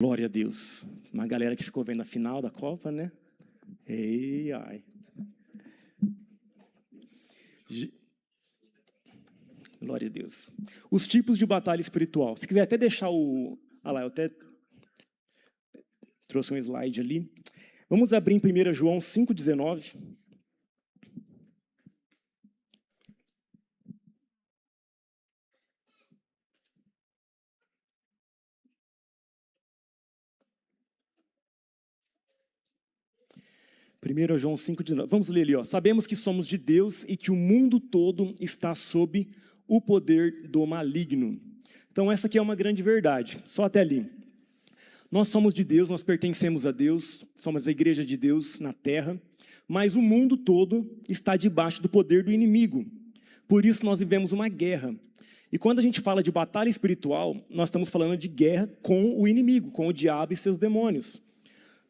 Glória a Deus. Uma galera que ficou vendo a final da Copa, né? Ei, ai. Glória a Deus. Os tipos de batalha espiritual. Se quiser até deixar o... Ah lá, eu até trouxe um slide ali. Vamos abrir em 1 João 5,19. Primeiro João 5,19. Vamos ler ali, ó. Sabemos que somos de Deus e que o mundo todo está sob o poder do maligno. Então essa aqui é uma grande verdade. Só até ali. Nós somos de Deus, nós pertencemos a Deus, somos a igreja de Deus na terra, mas o mundo todo está debaixo do poder do inimigo. Por isso nós vivemos uma guerra. E quando a gente fala de batalha espiritual, nós estamos falando de guerra com o inimigo, com o diabo e seus demônios.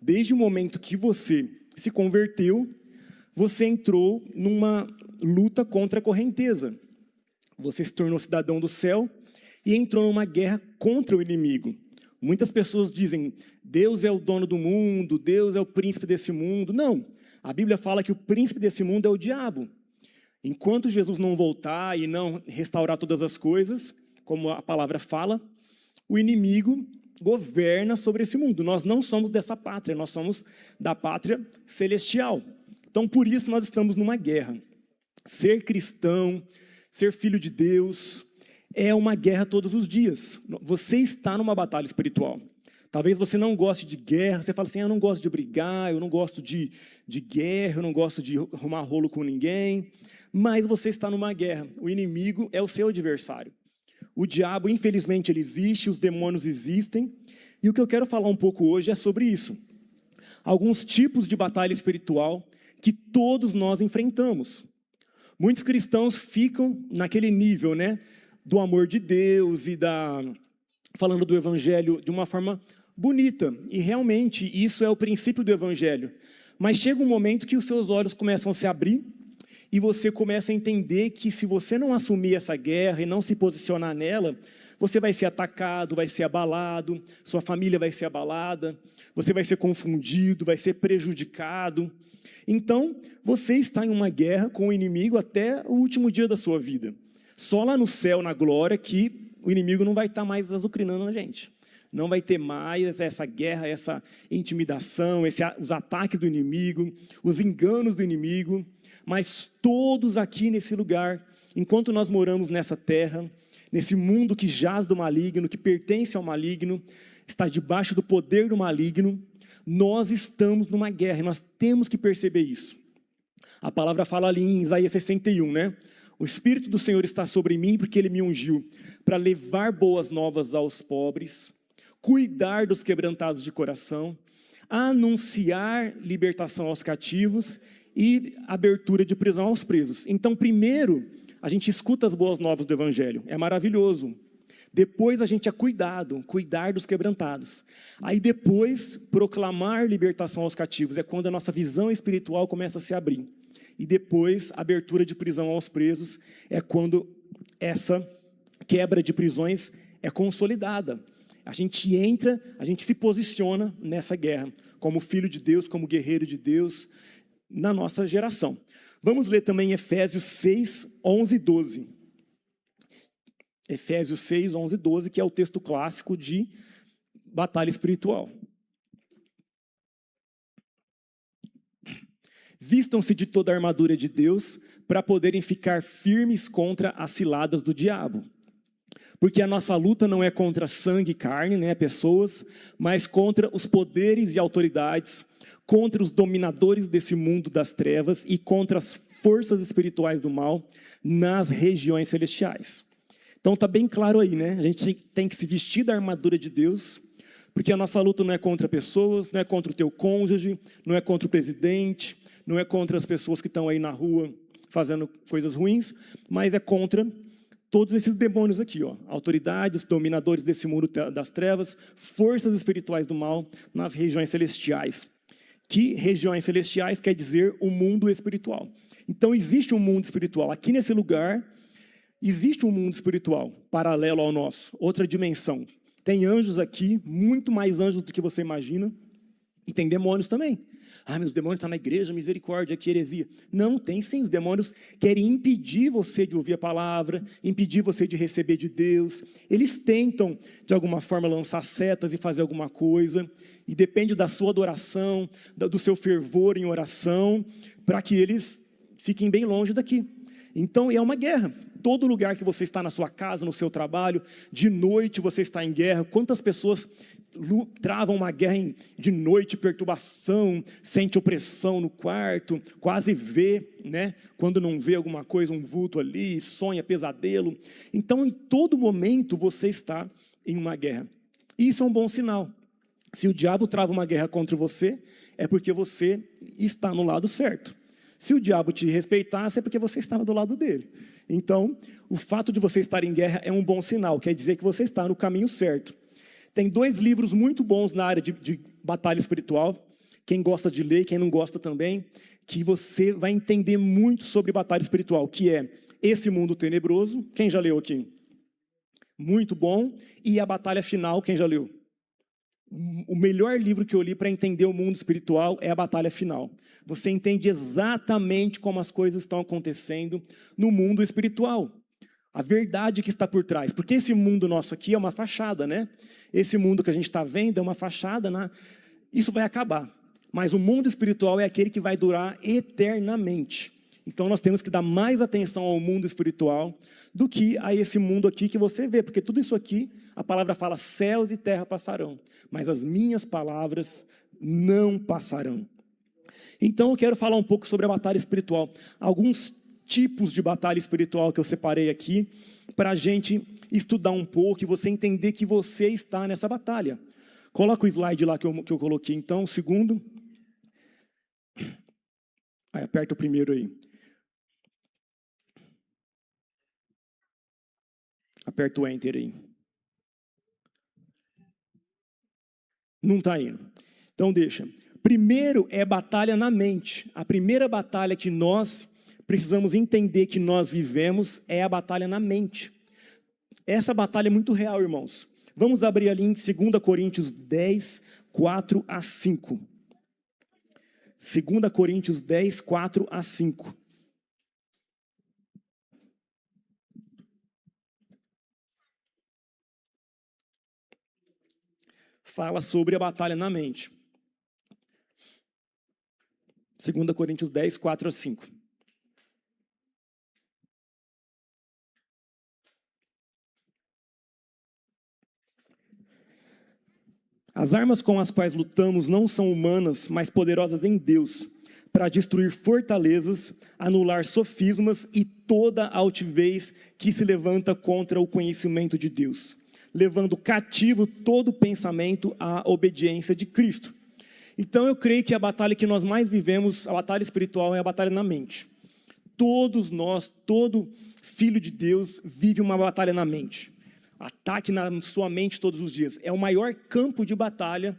Desde o momento que você se converteu, você entrou numa luta contra a correnteza. Você se tornou cidadão do céu e entrou numa guerra contra o inimigo. Muitas pessoas dizem, Deus é o dono do mundo, Deus é o príncipe desse mundo. Não, a Bíblia fala que o príncipe desse mundo é o diabo. Enquanto Jesus não voltar e não restaurar todas as coisas, como a palavra fala, o inimigo governa sobre esse mundo. Nós não somos dessa pátria, nós somos da pátria celestial. Então, por isso, nós estamos numa guerra. Ser cristão, ser filho de Deus, é uma guerra todos os dias. Você está numa batalha espiritual. Talvez você não goste de guerra, você fala assim, eu não gosto de brigar, eu não gosto de guerra, eu não gosto de arrumar rolo com ninguém, mas você está numa guerra. O inimigo é o seu adversário. O diabo, infelizmente, ele existe, os demônios existem, e o que eu quero falar um pouco hoje é sobre isso. Alguns tipos de batalha espiritual que todos nós enfrentamos. Muitos cristãos ficam naquele nível, né, do amor de Deus e falando do evangelho de uma forma bonita, e realmente isso é o princípio do evangelho. Mas chega um momento que os seus olhos começam a se abrir, e você começa a entender que se você não assumir essa guerra e não se posicionar nela, você vai ser atacado, vai ser abalado, sua família vai ser abalada, você vai ser confundido, vai ser prejudicado. Então, você está em uma guerra com o inimigo até o último dia da sua vida. Só lá no céu, na glória, que o inimigo não vai estar mais azucrinando a gente. Não vai ter mais essa guerra, essa intimidação, os ataques do inimigo, os enganos do inimigo. Mas todos aqui nesse lugar, enquanto nós moramos nessa terra, nesse mundo que jaz do maligno, que pertence ao maligno, está debaixo do poder do maligno, nós estamos numa guerra, e nós temos que perceber isso. A palavra fala ali em Isaías 61, né? O Espírito do Senhor está sobre mim, porque Ele me ungiu para levar boas novas aos pobres, cuidar dos quebrantados de coração, anunciar libertação aos cativos e abertura de prisão aos presos. Então, primeiro, a gente escuta as boas novas do Evangelho, é maravilhoso. Depois, a gente é cuidar dos quebrantados. Aí depois, proclamar libertação aos cativos, é quando a nossa visão espiritual começa a se abrir. E depois, abertura de prisão aos presos, é quando essa quebra de prisões é consolidada. A gente entra, a gente se posiciona nessa guerra, como filho de Deus, como guerreiro de Deus, na nossa geração. Vamos ler também Efésios 6, 11 e 12. Efésios 6, 11 e 12, que é o texto clássico de batalha espiritual. Vistam-se de toda a armadura de Deus para poderem ficar firmes contra as ciladas do diabo. Porque a nossa luta não é contra sangue e carne, né, pessoas, mas contra os poderes e autoridades, contra os dominadores desse mundo das trevas e contra as forças espirituais do mal nas regiões celestiais. Então está bem claro aí, né? A gente tem que se vestir da armadura de Deus, porque a nossa luta não é contra pessoas, não é contra o teu cônjuge, não é contra o presidente, não é contra as pessoas que estão aí na rua fazendo coisas ruins, mas é contra todos esses demônios aqui, ó, autoridades, dominadores desse mundo das trevas, forças espirituais do mal nas regiões celestiais. Que regiões celestiais quer dizer o mundo espiritual. Então existe um mundo espiritual. Aqui nesse lugar, existe um mundo espiritual paralelo ao nosso, outra dimensão. Tem anjos aqui, muito mais anjos do que você imagina, e tem demônios também. Ah, meus demônios estão na igreja, misericórdia, que heresia. Não, tem sim, os demônios querem impedir você de ouvir a palavra, impedir você de receber de Deus. Eles tentam, de alguma forma, lançar setas e fazer alguma coisa, e depende da sua adoração, do seu fervor em oração, para que eles fiquem bem longe daqui. Então, é uma guerra. Todo lugar que você está, na sua casa, no seu trabalho, de noite você está em guerra. Quantas pessoas travam uma guerra de noite, perturbação, sente opressão no quarto, quase vê, né? Quando não vê alguma coisa, um vulto ali, sonha pesadelo. Então, em todo momento, você está em uma guerra. E isso é um bom sinal. Se o diabo trava uma guerra contra você, é porque você está no lado certo. Se o diabo te respeitasse, é porque você estava do lado dele. Então, o fato de você estar em guerra é um bom sinal, quer dizer que você está no caminho certo. Tem 2 livros muito bons na área de batalha espiritual, quem gosta de ler, quem não gosta também, que você vai entender muito sobre batalha espiritual, que é Esse Mundo Tenebroso, quem já leu aqui? Muito bom. E A Batalha Final, quem já leu? O melhor livro que eu li para entender o mundo espiritual é A Batalha Final. Você entende exatamente como as coisas estão acontecendo no mundo espiritual. A verdade que está por trás. Porque esse mundo nosso aqui é uma fachada, né? Esse mundo que a gente está vendo é uma fachada. Isso vai acabar. Mas o mundo espiritual é aquele que vai durar eternamente. Então nós temos que dar mais atenção ao mundo espiritual do que a esse mundo aqui que você vê. Porque tudo isso aqui, a palavra fala, céus e terra passarão, mas as minhas palavras não passarão. Então eu quero falar um pouco sobre a batalha espiritual. Alguns tipos de batalha espiritual que eu separei aqui, para a gente estudar um pouco e você entender que você está nessa batalha. Coloca o slide lá que eu coloquei então, o segundo. Aí aperta o primeiro aí. Aperta o Enter aí. Não está indo. Então deixa. Primeiro é batalha na mente. A primeira batalha que nós precisamos entender que nós vivemos é a batalha na mente. Essa batalha é muito real, irmãos. Vamos abrir ali em 2 Coríntios 10, 4 a 5. 2 Coríntios 10, 4 a 5. Fala sobre a batalha na mente. 2 Coríntios 10, 4 a 5. As armas com as quais lutamos não são humanas, mas poderosas em Deus, para destruir fortalezas, anular sofismas e toda altivez que se levanta contra o conhecimento de Deus, levando cativo todo pensamento à obediência de Cristo. Então eu creio que a batalha que nós mais vivemos, a batalha espiritual, é a batalha na mente. Todos nós, todo filho de Deus vive uma batalha na mente. Ataque na sua mente todos os dias. É o maior campo de batalha,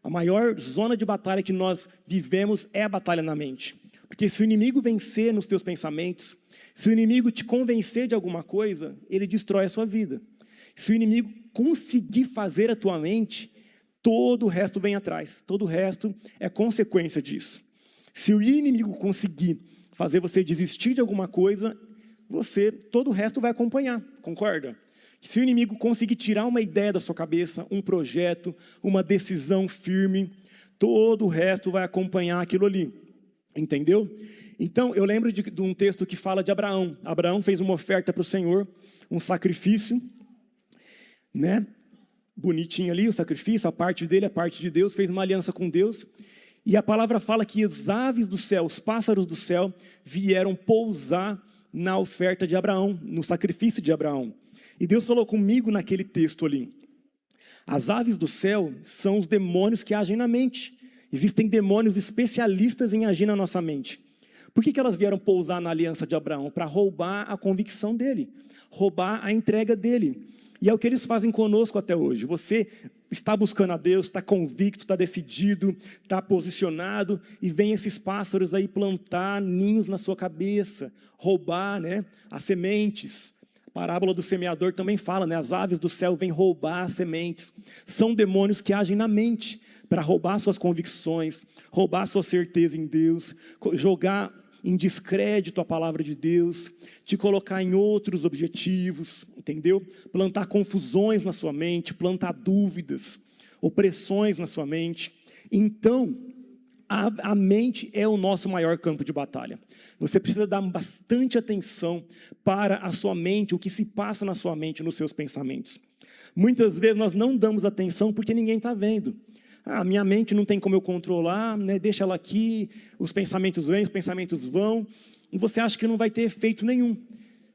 a maior zona de batalha que nós vivemos é a batalha na mente. Porque se o inimigo vencer nos teus pensamentos, se o inimigo te convencer de alguma coisa, ele destrói a sua vida. Se o inimigo conseguir fazer a tua mente, todo o resto vem atrás. Todo o resto é consequência disso. Se o inimigo conseguir fazer você desistir de alguma coisa, todo o resto vai acompanhar, concorda? Se o inimigo conseguir tirar uma ideia da sua cabeça, um projeto, uma decisão firme, todo o resto vai acompanhar aquilo ali, entendeu? Então, eu lembro de um texto que fala de Abraão. Abraão fez uma oferta para o Senhor, um sacrifício, né? Bonitinho ali o sacrifício, a parte dele, a parte de Deus, fez uma aliança com Deus. E a palavra fala que as aves do céu, os pássaros do céu, vieram pousar na oferta de Abraão, no sacrifício de Abraão. E Deus falou comigo naquele texto ali. As aves do céu são os demônios que agem na mente. Existem demônios especialistas em agir na nossa mente. Por que elas vieram pousar na aliança de Abraão? Para roubar a convicção dele, roubar a entrega dele. E é o que eles fazem conosco até hoje. Você está buscando a Deus, está convicto, está decidido, está posicionado, e vem esses pássaros aí plantar ninhos na sua cabeça, roubar, né, as sementes, parábola do semeador também fala, né? As aves do céu vêm roubar as sementes. São demônios que agem na mente para roubar suas convicções, roubar sua certeza em Deus, jogar em descrédito a palavra de Deus, te colocar em outros objetivos, entendeu? Plantar confusões na sua mente, plantar dúvidas, opressões na sua mente. Então, a mente é o nosso maior campo de batalha. Você precisa dar bastante atenção para a sua mente, o que se passa na sua mente, nos seus pensamentos. Muitas vezes nós não damos atenção porque ninguém está vendo. Minha mente não tem como eu controlar, né? Deixa ela aqui, os pensamentos vêm, os pensamentos vão, e você acha que não vai ter efeito nenhum.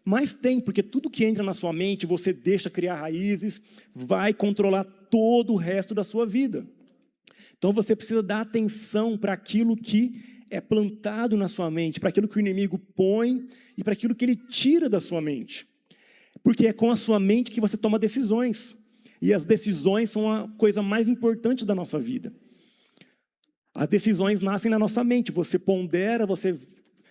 Mas tem, porque tudo que entra na sua mente, você deixa criar raízes, vai controlar todo o resto da sua vida. Então você precisa dar atenção para aquilo que é plantado na sua mente, para aquilo que o inimigo põe e para aquilo que ele tira da sua mente. Porque é com a sua mente que você toma decisões. E as decisões são a coisa mais importante da nossa vida. As decisões nascem na nossa mente. Você pondera, você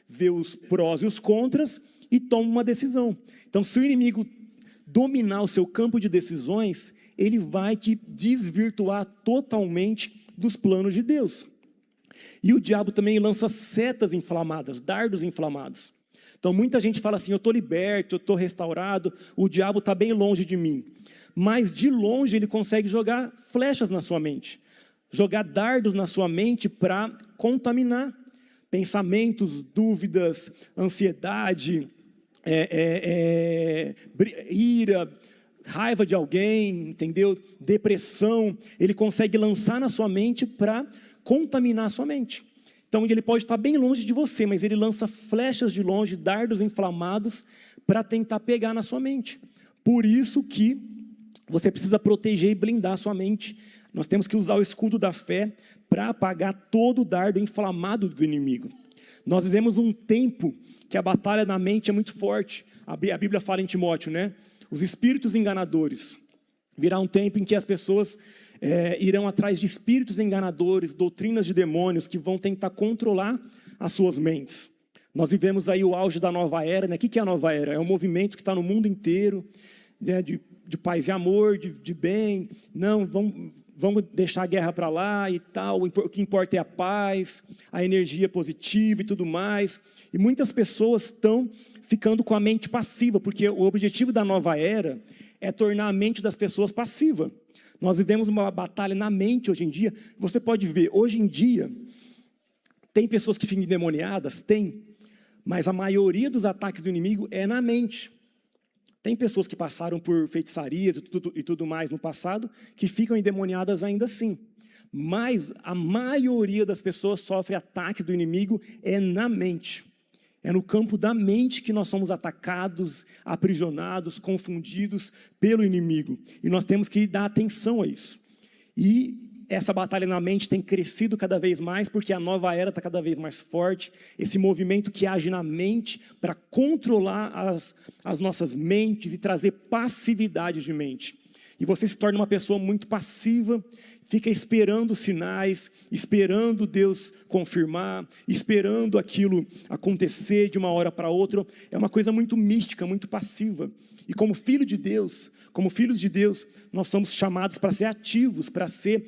vê os prós e os contras e toma uma decisão. Então, se o inimigo dominar o seu campo de decisões, ele vai te desvirtuar totalmente dos planos de Deus. E o diabo também lança setas inflamadas, dardos inflamados. Então, muita gente fala assim, eu estou liberto, eu estou restaurado, o diabo está bem longe de mim. Mas de longe ele consegue jogar flechas na sua mente, jogar dardos na sua mente para contaminar pensamentos, dúvidas, ansiedade, ira, raiva de alguém, entendeu? Depressão. Ele consegue lançar na sua mente para contaminar a sua mente. Então ele pode estar bem longe de você, mas ele lança flechas de longe, dardos inflamados para tentar pegar na sua mente. Por isso que você precisa proteger e blindar a sua mente. Nós temos que usar o escudo da fé para apagar todo o dardo inflamado do inimigo. Nós vivemos um tempo que a batalha na mente é muito forte. A Bíblia fala em Timóteo, né? Os espíritos enganadores. Virá um tempo em que as pessoas irão atrás de espíritos enganadores, doutrinas de demônios que vão tentar controlar as suas mentes. Nós vivemos aí o auge da nova era, né? O que é a nova era? É um movimento que está no mundo inteiro, né? De paz e amor, de bem, não, vamos deixar a guerra para lá e tal, o que importa é a paz, a energia positiva e tudo mais. E muitas pessoas estão ficando com a mente passiva, porque o objetivo da nova era é tornar a mente das pessoas passiva. Nós vivemos uma batalha na mente hoje em dia. Você pode ver, hoje em dia, tem pessoas que ficam endemoniadas? Tem, mas a maioria dos ataques do inimigo é na mente. Tem pessoas que passaram por feitiçarias e tudo mais no passado, que ficam endemoniadas ainda assim. Mas a maioria das pessoas sofre ataques do inimigo na mente. É no campo da mente que nós somos atacados, aprisionados, confundidos pelo inimigo. E nós temos que dar atenção a isso. E essa batalha na mente tem crescido cada vez mais, porque a nova era está cada vez mais forte. Esse movimento que age na mente para controlar as nossas mentes e trazer passividade de mente. E você se torna uma pessoa muito passiva, fica esperando sinais, esperando Deus confirmar, esperando aquilo acontecer de uma hora para outra. É uma coisa muito mística, muito passiva. E como filho de Deus, como filhos de Deus, nós somos chamados para ser ativos, para ser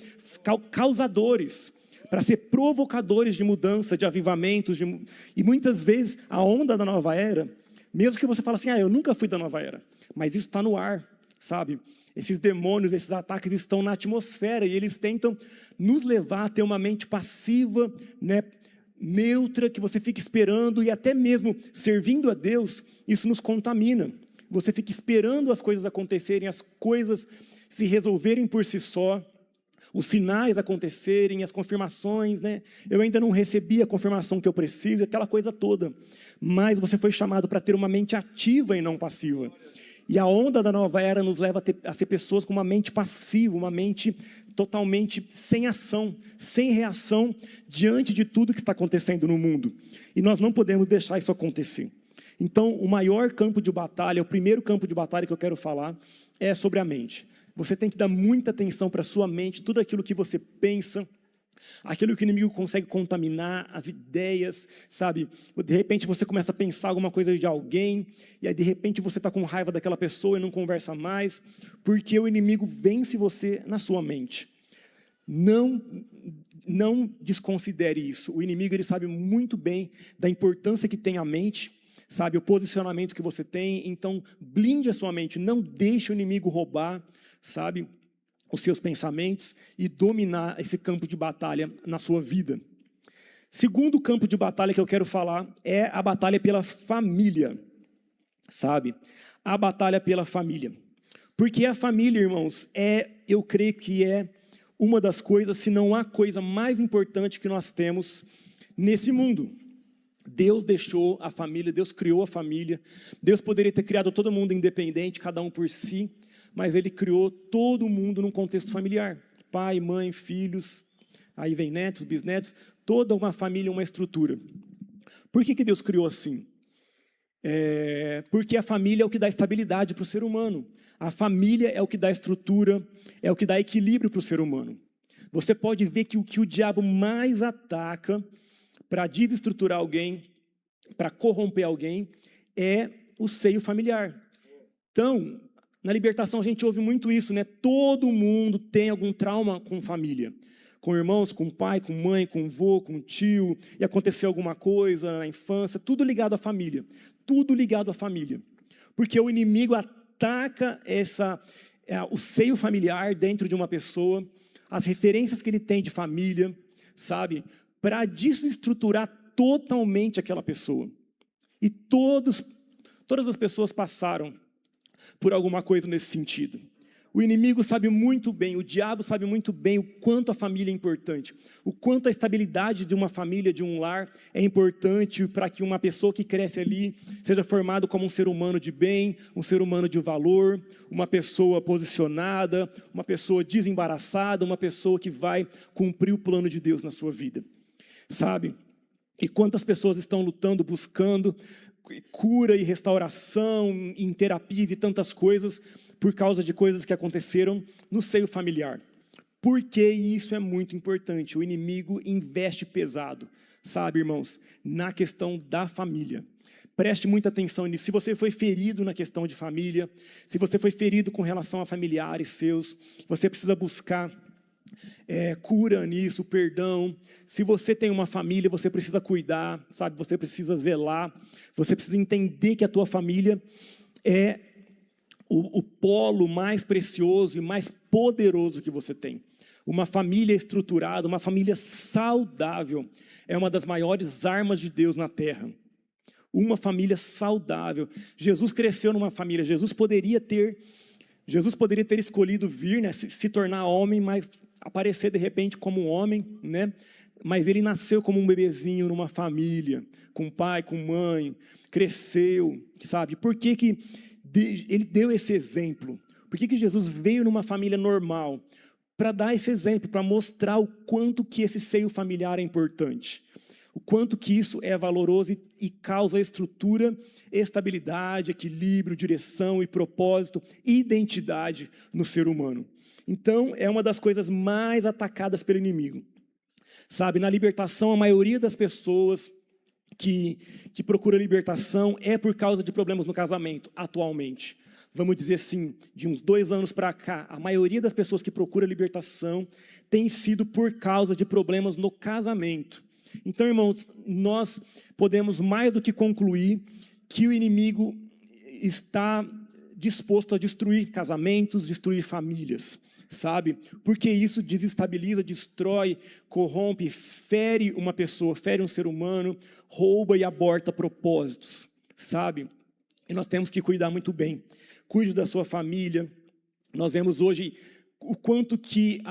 causadores, para ser provocadores de mudança, de avivamentos. E muitas vezes a onda da nova era, mesmo que você fale assim, eu nunca fui da nova era, mas isso está no ar, sabe? Esses demônios, esses ataques estão na atmosfera e eles tentam nos levar a ter uma mente passiva, né, neutra, que você fica esperando e até mesmo servindo a Deus, isso nos contamina. Você fica esperando as coisas acontecerem, as coisas se resolverem por si só, os sinais acontecerem, as confirmações, né? Eu ainda não recebi a confirmação que eu preciso, aquela coisa toda. Mas você foi chamado para ter uma mente ativa e não passiva. E a onda da nova era nos leva a ser pessoas com uma mente passiva, uma mente totalmente sem ação, sem reação diante de tudo que está acontecendo no mundo. E nós não podemos deixar isso acontecer. Então, o maior campo de batalha, o primeiro campo de batalha que eu quero falar é sobre a mente. Você tem que dar muita atenção para a sua mente, tudo aquilo que você pensa, Aquilo que o inimigo consegue contaminar, as ideias, sabe? De repente você começa a pensar alguma coisa de alguém, e aí de repente você está com raiva daquela pessoa e não conversa mais, porque o inimigo vence você na sua mente. Não desconsidere isso. O inimigo, ele sabe muito bem da importância que tem a mente, sabe, o posicionamento que você tem. Então, blinde a sua mente, não deixe o inimigo roubar, sabe, os seus pensamentos e dominar esse campo de batalha na sua vida. Segundo campo de batalha que eu quero falar é a batalha pela família, sabe? A batalha pela família. Porque a família, irmãos, eu creio que é uma das coisas, se não a coisa mais importante que nós temos nesse mundo. Deus deixou a família, Deus criou a família. Deus poderia ter criado todo mundo independente, cada um por si, mas Ele criou todo mundo num contexto familiar. Pai, mãe, filhos, aí vem netos, bisnetos, toda uma família, uma estrutura. Por que Deus criou assim? Porque a família é o que dá estabilidade para o ser humano. A família é o que dá estrutura, é o que dá equilíbrio para o ser humano. Você pode ver que o que o diabo mais ataca para desestruturar alguém, para corromper alguém, é o seio familiar. Então, na libertação a gente ouve muito isso, né? Todo mundo tem algum trauma com família. Com irmãos, com pai, com mãe, com vô, com tio, e aconteceu alguma coisa na infância, tudo ligado à família. Tudo ligado à família. Porque o inimigo ataca o seio familiar dentro de uma pessoa, as referências que ele tem de família, sabe? Para desestruturar totalmente aquela pessoa. E todas as pessoas passaram por alguma coisa nesse sentido. O inimigo sabe muito bem, o diabo sabe muito bem o quanto a família é importante, o quanto a estabilidade de uma família, de um lar, é importante para que uma pessoa que cresce ali seja formada como um ser humano de bem, um ser humano de valor, uma pessoa posicionada, uma pessoa desembaraçada, uma pessoa que vai cumprir o plano de Deus na sua vida, sabe? E quantas pessoas estão lutando, buscando cura e restauração, em terapias e tantas coisas, por causa de coisas que aconteceram no seio familiar. Porque isso é muito importante. O inimigo investe pesado, sabe, irmãos, na questão da família. Preste muita atenção nisso. Se você foi ferido na questão de família, se você foi ferido com relação a familiares seus, você precisa buscar cura nisso, perdão. Se você tem uma família, você precisa cuidar, sabe? Você precisa zelar. Você precisa entender que a tua família é o polo mais precioso e mais poderoso que você tem. Uma família estruturada, uma família saudável, é uma das maiores armas de Deus na terra. Uma família saudável. Jesus cresceu numa família. Jesus poderia ter escolhido vir, né, se tornar homem, mas aparecer de repente como um homem, né? Mas ele nasceu como um bebezinho numa família, com pai, com mãe, cresceu, sabe? Por que ele deu esse exemplo? Por que Jesus veio numa família normal? Para dar esse exemplo, para mostrar o quanto que esse seio familiar é importante. O quanto que isso é valoroso e causa estrutura, estabilidade, equilíbrio, direção e propósito, identidade no ser humano. Então, é uma das coisas mais atacadas pelo inimigo. Sabe, na libertação, a maioria das pessoas que procura libertação é por causa de problemas no casamento, atualmente. Vamos dizer assim, de uns 2 anos para cá, a maioria das pessoas que procura libertação tem sido por causa de problemas no casamento. Então, irmãos, nós podemos mais do que concluir que o inimigo está disposto a destruir casamentos, destruir famílias, sabe? Porque isso desestabiliza, destrói, corrompe, fere uma pessoa, fere um ser humano, rouba e aborta propósitos, sabe? E nós temos que cuidar muito bem. Cuide da sua família. Nós vemos hoje o quanto que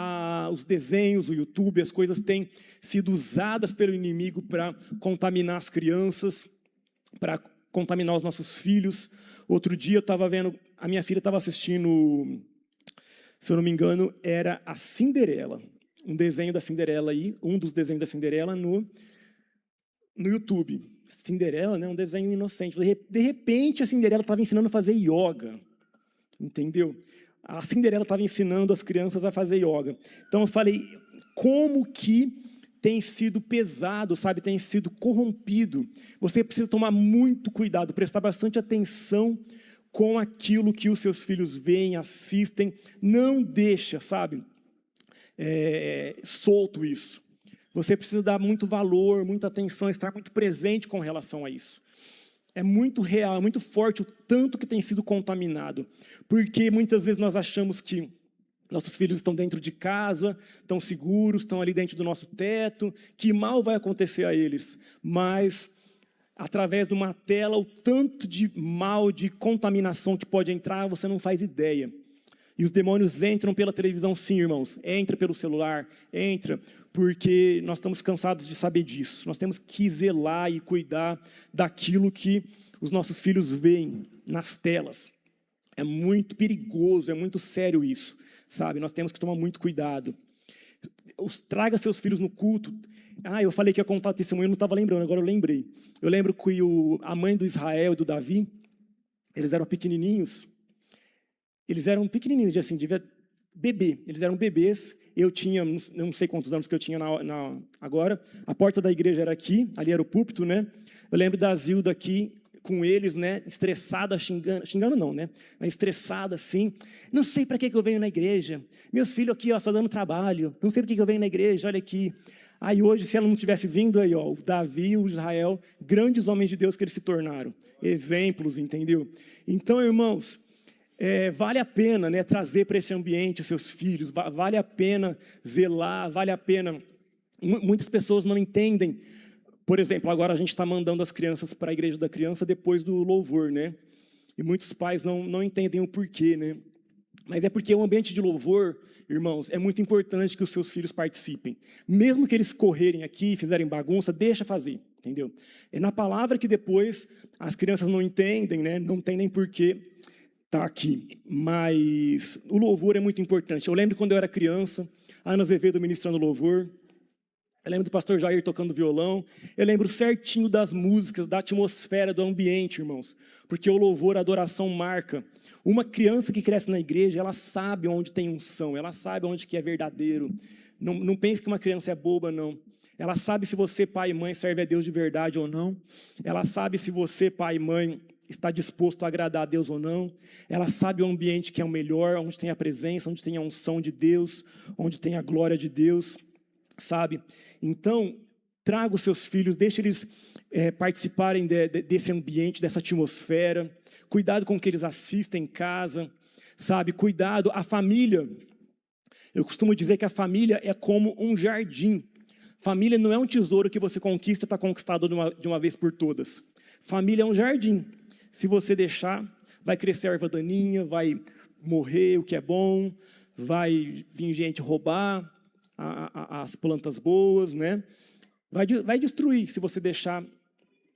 os desenhos, o YouTube, as coisas têm sido usadas pelo inimigo para contaminar as crianças, para contaminar os nossos filhos. Outro dia eu estava vendo, a minha filha estava assistindo, se eu não me engano, era a Cinderela. Um desenho da Cinderela aí, um dos desenhos da Cinderela no YouTube. Cinderela, né, um desenho inocente. De repente, a Cinderela estava ensinando a fazer yoga. Entendeu? A Cinderela estava ensinando as crianças a fazer yoga. Então eu falei, como que tem sido pesado, sabe, tem sido corrompido. Você precisa tomar muito cuidado, prestar bastante atenção com aquilo que os seus filhos veem, assistem. Não deixa, sabe, solto isso. Você precisa dar muito valor, muita atenção, estar muito presente com relação a isso. É muito real, é muito forte o tanto que tem sido contaminado. Porque muitas vezes nós achamos que nossos filhos estão dentro de casa, estão seguros, estão ali dentro do nosso teto, que mal vai acontecer a eles. Mas, através de uma tela, o tanto de mal, de contaminação que pode entrar, você não faz ideia. E os demônios entram pela televisão, sim, irmãos. Entra pelo celular, entra, porque nós estamos cansados de saber disso. Nós temos que zelar e cuidar daquilo que os nossos filhos veem nas telas. É muito perigoso, é muito sério isso, sabe? Nós temos que tomar muito cuidado. Traga seus filhos no culto. Eu falei que ia contar testemunho, eu não estava lembrando, agora eu lembrei. Eu lembro que a mãe do Israel e do Davi, eles eram pequenininhos. Eles eram pequenininhos, assim, devia bebê. Eles eram bebês. Eu tinha, não sei quantos anos que eu tinha agora. A porta da igreja era aqui, ali era o púlpito, né? Eu lembro da Zilda aqui, com eles, né? Estressada, xingando não, né? Mas estressada, assim. Não sei para que eu venho na igreja. Meus filhos aqui, ó, estão dando trabalho. Não sei para que eu venho na igreja, olha aqui. Aí hoje, se ela não tivesse vindo aí, ó, o Davi, o Israel, grandes homens de Deus que eles se tornaram. Exemplos, entendeu? Então, irmãos, vale a pena, né, trazer para esse ambiente os seus filhos, vale a pena zelar, vale a pena. Muitas pessoas não entendem. Por exemplo, agora a gente está mandando as crianças para a igreja da criança depois do louvor, né? E muitos pais não entendem o porquê, né? Mas é porque o ambiente de louvor, irmãos, é muito importante que os seus filhos participem. Mesmo que eles correrem aqui, fizerem bagunça, deixa fazer, entendeu? É na palavra que depois as crianças não entendem, né? Não entendem porquê tá aqui, mas o louvor é muito importante. Eu lembro quando eu era criança, a Ana Azevedo ministrando louvor, eu lembro do pastor Jair tocando violão, eu lembro certinho das músicas, da atmosfera, do ambiente, irmãos, porque o louvor, a adoração marca. Uma criança que cresce na igreja, ela sabe onde tem unção, ela sabe onde que é verdadeiro. Não pense que uma criança é boba, não. Ela sabe se você, pai e mãe, serve a Deus de verdade ou não. Ela sabe se você, pai e mãe, está disposto a agradar a Deus ou não. Ela sabe o ambiente que é o melhor, onde tem a presença, onde tem a unção de Deus, onde tem a glória de Deus, sabe? Então, traga os seus filhos, deixe eles participarem desse ambiente, dessa atmosfera. Cuidado com o que eles assistem em casa, sabe? Cuidado, a família. Eu costumo dizer que a família é como um jardim. Família não é um tesouro que você conquista e está conquistado de uma vez por todas. Família é um jardim. Se você deixar, vai crescer a erva daninha, vai morrer o que é bom, vai vir gente roubar as plantas boas, né? Vai destruir, se você deixar,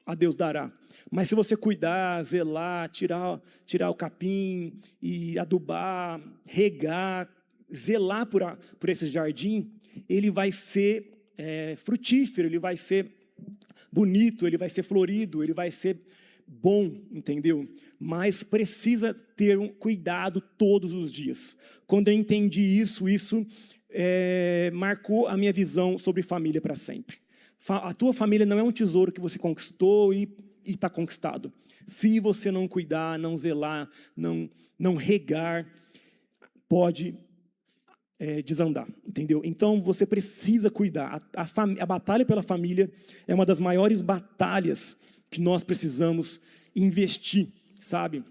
a Deus dará. Mas se você cuidar, zelar, tirar o capim e adubar, regar, zelar por esse jardim, ele vai ser frutífero, ele vai ser bonito, ele vai ser florido, ele vai ser bom, entendeu? Mas precisa ter um cuidado todos os dias. Quando eu entendi isso marcou a minha visão sobre família para sempre. A tua família não é um tesouro que você conquistou e está conquistado. Se você não cuidar, não zelar, não regar, pode desandar, entendeu? Então, você precisa cuidar. A batalha pela família é uma das maiores batalhas que nós precisamos investir, sabe?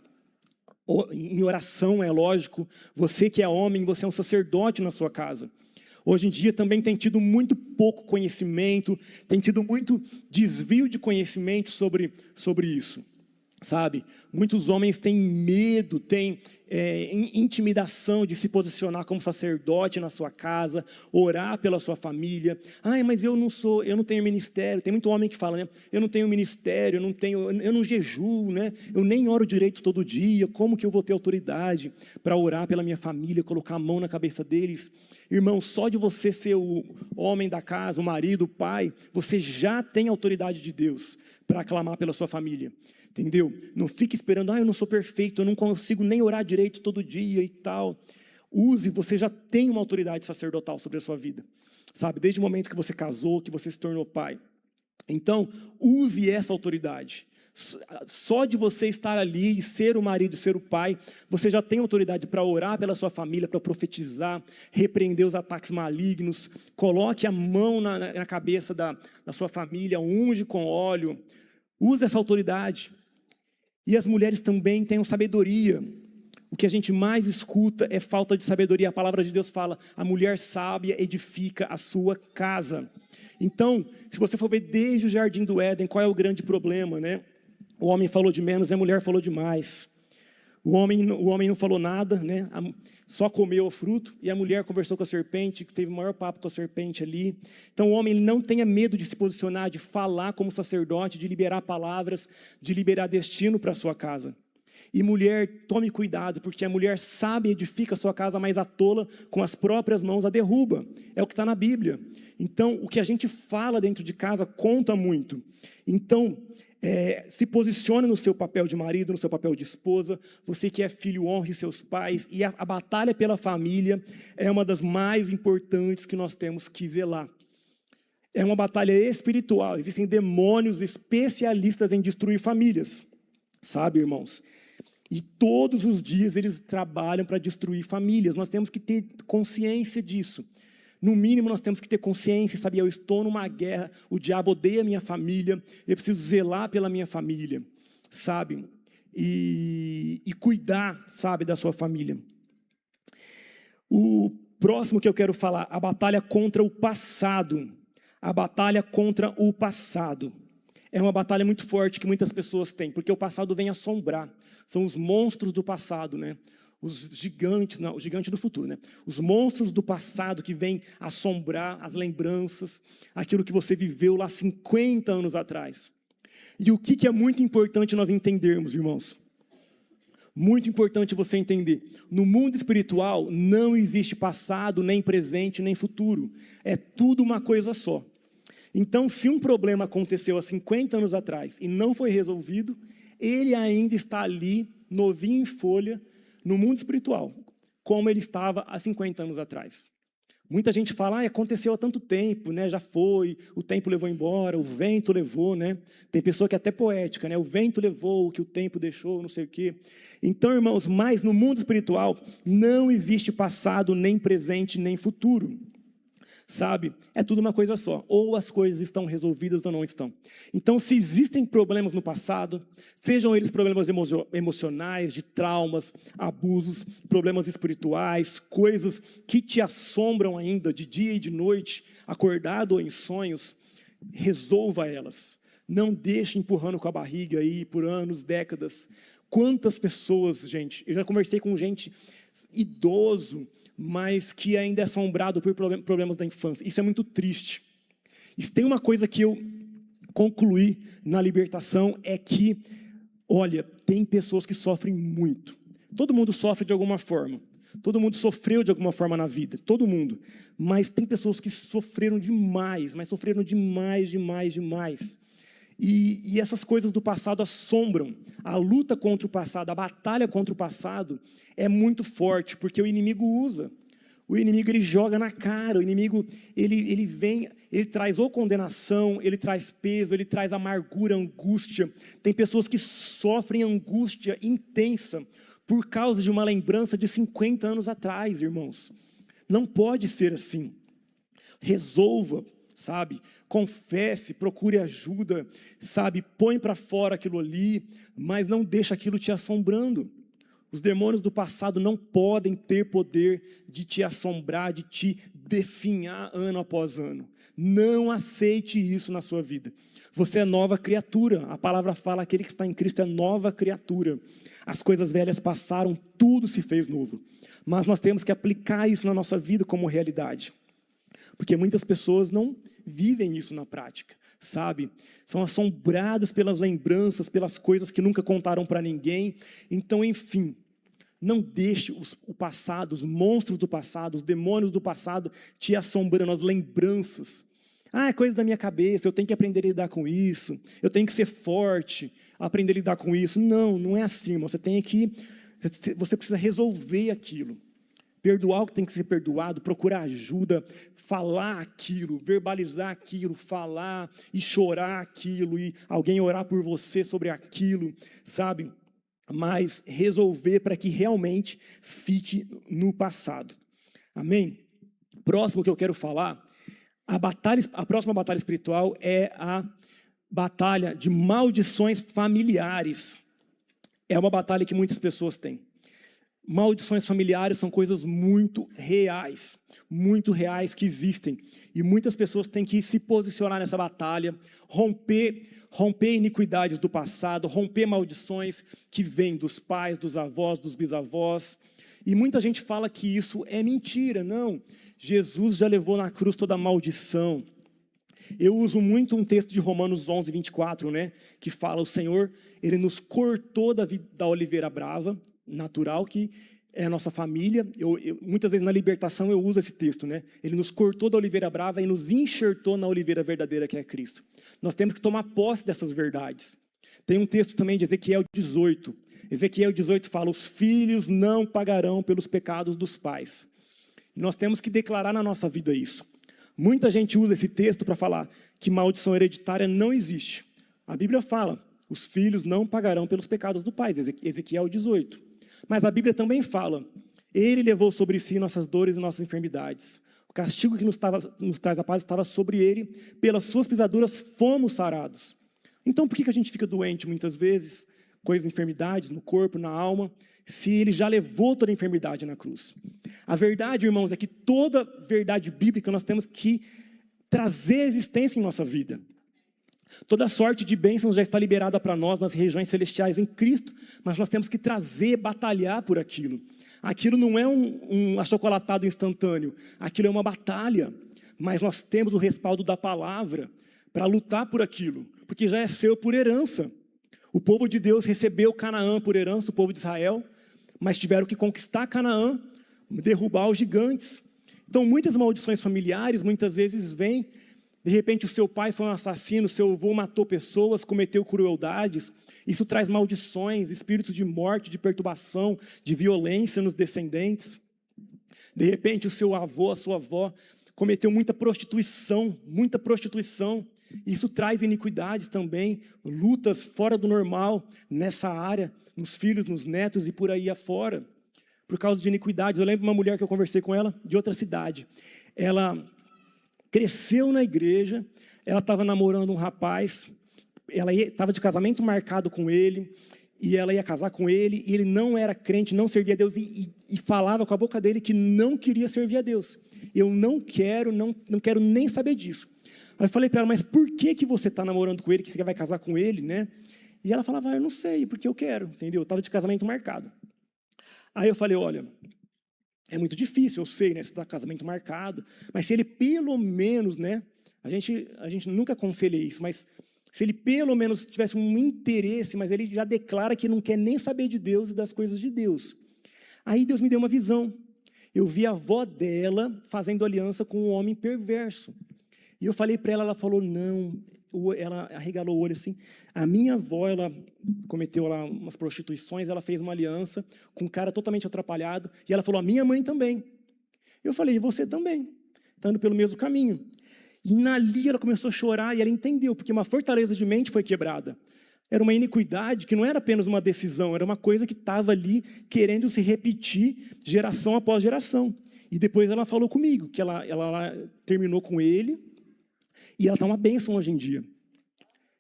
Em oração, é lógico. Você que é homem, você é um sacerdote na sua casa. Hoje em dia também tem tido muito pouco conhecimento, tem tido muito desvio de conhecimento sobre isso, sabe? Muitos homens têm medo, têm intimidação de se posicionar como sacerdote na sua casa, orar pela sua família. Mas eu não tenho ministério. Tem muito homem que fala, né? Eu não tenho ministério, eu não jejuo, né? Eu nem oro direito todo dia. Como que eu vou ter autoridade para orar pela minha família, colocar a mão na cabeça deles? Irmão, só de você ser o homem da casa, o marido, o pai, você já tem autoridade de Deus para clamar pela sua família. Entendeu? Não fique esperando, eu não sou perfeito, eu não consigo nem orar direito todo dia e tal. Use, você já tem uma autoridade sacerdotal sobre a sua vida. sabe? Desde o momento que você casou, que você se tornou pai. Então, use essa autoridade. Só de você estar ali e ser o marido, ser o pai, você já tem autoridade para orar pela sua família, para profetizar, repreender os ataques malignos. Coloque a mão na cabeça da sua família, unge com óleo. Use essa autoridade. E as mulheres também tenham sabedoria. O que a gente mais escuta é falta de sabedoria. A palavra de Deus fala, a mulher sábia edifica a sua casa. Então, se você for ver desde o jardim do Éden, qual é o grande problema, né? O homem falou de menos e a mulher falou demais. O homem não falou nada, né? Só comeu o fruto, e a mulher conversou com a serpente, teve o maior papo com a serpente ali. Então o homem não tenha medo de se posicionar, de falar como sacerdote, de liberar palavras, de liberar destino para a sua casa. E mulher, tome cuidado, porque a mulher sábia edifica a sua casa, mas a tola com as próprias mãos a derruba. É o que está na Bíblia. Então, o que a gente fala dentro de casa conta muito. Então, se posicione no seu papel de marido, no seu papel de esposa. Você que é filho, honre seus pais. E a batalha pela família é uma das mais importantes que nós temos que zelar. É uma batalha espiritual. Existem demônios especialistas em destruir famílias. Sabe, irmãos? E todos os dias eles trabalham para destruir famílias. Nós temos que ter consciência disso. No mínimo, nós temos que ter consciência, sabe? Eu estou numa guerra, o diabo odeia a minha família, eu preciso zelar pela minha família, sabe? E cuidar, sabe, da sua família. O próximo que eu quero falar, a batalha contra o passado. A batalha contra o passado. É uma batalha muito forte que muitas pessoas têm, porque o passado vem assombrar. São os monstros do passado, né? Os gigantes, não, o gigante do futuro, né? Os monstros do passado que vêm assombrar as lembranças, aquilo que você viveu lá 50 anos atrás. E o que é muito importante nós entendermos, irmãos? Muito importante você entender. No mundo espiritual não existe passado, nem presente, nem futuro. É tudo uma coisa só. Então, se um problema aconteceu há 50 anos atrás e não foi resolvido, ele ainda está ali, novinho em folha, no mundo espiritual, como ele estava há 50 anos atrás. Muita gente fala, aconteceu há tanto tempo, né? Já foi, o tempo levou embora, o vento levou, né? Tem pessoa que é até poética, né? O vento levou o que o tempo deixou, não sei o quê. Então, irmãos, mas no mundo espiritual não existe passado, nem presente, nem futuro. Sabe? É tudo uma coisa só. Ou as coisas estão resolvidas ou não estão. Então, se existem problemas no passado, sejam eles problemas emocionais, de traumas, abusos, problemas espirituais, coisas que te assombram ainda de dia e de noite, acordado ou em sonhos, resolva elas. Não deixe empurrando com a barriga aí por anos, décadas. Quantas pessoas, gente, eu já conversei com gente idoso, mas que ainda é assombrado por problemas da infância. Isso é muito triste. E se tem uma coisa que eu concluí na libertação, é que, olha, tem pessoas que sofrem muito. Todo mundo sofre de alguma forma. Todo mundo sofreu de alguma forma na vida. Todo mundo. Mas tem pessoas que sofreram demais, mas sofreram demais. E essas coisas do passado assombram. A luta contra o passado, a batalha contra o passado é muito forte, porque o inimigo usa. O inimigo, ele joga na cara. O inimigo, ele vem, ele traz ou condenação, ele traz peso, ele traz amargura, angústia. Tem pessoas que sofrem angústia intensa por causa de uma lembrança de 50 anos atrás, irmãos. Não pode ser assim. Resolva, sabe? Confesse, procure ajuda, sabe? Põe para fora aquilo ali, mas não deixa aquilo te assombrando. Os demônios do passado não podem ter poder de te assombrar, de te definhar ano após ano. Não aceite isso na sua vida. Você é nova criatura. A palavra fala, aquele que está em Cristo é nova criatura. As coisas velhas passaram, tudo se fez novo. Mas nós temos que aplicar isso na nossa vida como realidade. Porque muitas pessoas não vivem isso na prática, sabe? São assombrados pelas lembranças, pelas coisas que nunca contaram para ninguém. Então, enfim, não deixe o passado, os monstros do passado, os demônios do passado te assombrando, as lembranças. É coisa da minha cabeça, eu tenho que aprender a lidar com isso, eu tenho que ser forte, aprender a lidar com isso. Não é assim, irmão. Você precisa resolver aquilo. perdoar o que tem que ser perdoado, procurar ajuda, falar aquilo, verbalizar aquilo, falar e chorar aquilo, e alguém orar por você sobre aquilo, sabe? Mas resolver para que realmente fique no passado. Amém? Próximo que eu quero falar, a próxima batalha espiritual é a batalha de maldições familiares. É uma batalha que muitas pessoas têm. Maldições familiares são coisas muito reais que existem. E muitas pessoas têm que se posicionar nessa batalha, romper iniquidades do passado, romper maldições que vêm dos pais, dos avós, dos bisavós. E muita gente fala que isso é mentira. Não, Jesus já levou na cruz toda a maldição. Eu uso muito um texto de Romanos 11, 24, né? Que fala, o Senhor, Ele nos cortou da oliveira brava, natural, que é a nossa família. Muitas vezes na libertação eu uso esse texto, né? Ele nos cortou da oliveira brava e nos enxertou na oliveira verdadeira, que é Cristo. Nós temos que tomar posse dessas verdades. Tem um texto também de Ezequiel 18. Ezequiel 18 fala, os filhos não pagarão pelos pecados dos pais. E nós temos que declarar na nossa vida isso. Muita gente usa esse texto para falar que maldição hereditária não existe. A Bíblia fala, os filhos não pagarão pelos pecados do pai, Ezequiel 18. Mas a Bíblia também fala, Ele levou sobre si nossas dores e nossas enfermidades. O castigo que nos traz a paz estava sobre Ele, pelas suas pisaduras fomos sarados. Então por que a gente fica doente muitas vezes, com as enfermidades no corpo, na alma, se Ele já levou toda a enfermidade na cruz? A verdade, irmãos, é que toda verdade bíblica nós temos que trazer existência em nossa vida. Toda sorte de bênçãos já está liberada para nós nas regiões celestiais em Cristo, mas nós temos que trazer, batalhar por aquilo. Aquilo não é um achocolatado instantâneo, aquilo é uma batalha, mas nós temos o respaldo da palavra para lutar por aquilo, porque já é seu por herança. O povo de Deus recebeu Canaã por herança, o povo de Israel, mas tiveram que conquistar Canaã, derrubar os gigantes. Então, muitas maldições familiares, muitas vezes vêm, de repente o seu pai foi um assassino, seu avô matou pessoas, cometeu crueldades. Isso traz maldições, espíritos de morte, de perturbação, de violência nos descendentes. De repente o seu avô, a sua avó, cometeu muita prostituição. Isso traz iniquidades também, lutas fora do normal nessa área, nos filhos, nos netos e por aí afora, por causa de iniquidades. Eu lembro de uma mulher que eu conversei com ela, de outra cidade. Ela cresceu na igreja, ela estava namorando um rapaz, ela estava de casamento marcado com ele, e ela ia casar com ele, e ele não era crente, não servia a Deus, e falava com a boca dele que não queria servir a Deus. Eu não quero nem saber disso. Aí eu falei para ela, mas por que você está namorando com ele, que você vai casar com ele, né? E ela falava, eu não sei, porque eu quero, entendeu? Eu estava de casamento marcado. Aí eu falei, olha, é muito difícil, eu sei, né? Você está casamento marcado, mas se ele pelo menos, né? A gente nunca aconselha isso, mas se ele pelo menos tivesse um interesse, mas ele já declara que não quer nem saber de Deus e das coisas de Deus. Aí Deus me deu uma visão. Eu vi a avó dela fazendo aliança com um homem perverso. E eu falei para ela, ela falou, não, ela arregalou o olho assim. A minha avó, ela cometeu lá umas prostituições, ela fez uma aliança com um cara totalmente atrapalhado, e ela falou, a minha mãe também. Eu falei, e você também, está indo pelo mesmo caminho. E ali ela começou a chorar, e ela entendeu, porque uma fortaleza de mente foi quebrada. Era uma iniquidade que não era apenas uma decisão, era uma coisa que estava ali querendo se repetir geração após geração. E depois ela falou comigo, que ela terminou com ele, e ela está uma bênção hoje em dia.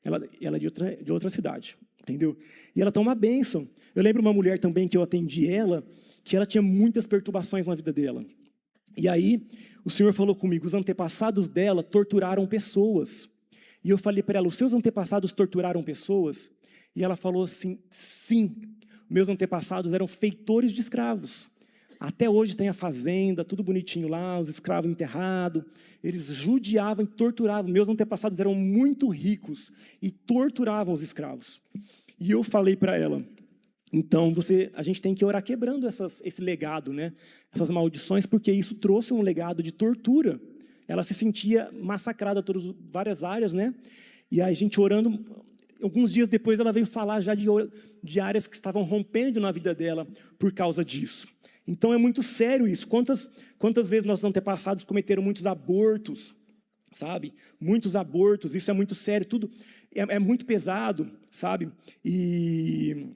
Ela é de outra cidade, entendeu? E ela está uma bênção. Eu lembro uma mulher também que eu atendi ela, que ela tinha muitas perturbações na vida dela. E aí, o Senhor falou comigo, os antepassados dela torturaram pessoas. E eu falei para ela, os seus antepassados torturaram pessoas? E ela falou assim, sim, meus antepassados eram feitores de escravos. Até hoje tem a fazenda, tudo bonitinho lá, os escravos enterrados. Eles judiavam e torturavam. Meus antepassados eram muito ricos e torturavam os escravos. E eu falei para ela, então a gente tem que orar quebrando esse legado, né? Essas maldições, porque isso trouxe um legado de tortura. Ela se sentia massacrada em várias áreas, né? E a gente orando, alguns dias depois ela veio falar já de áreas que estavam rompendo na vida dela por causa disso. Então é muito sério isso. Quantas vezes nossos antepassados cometeram muitos abortos, sabe? Muitos abortos, isso é muito sério, tudo é muito pesado, sabe? E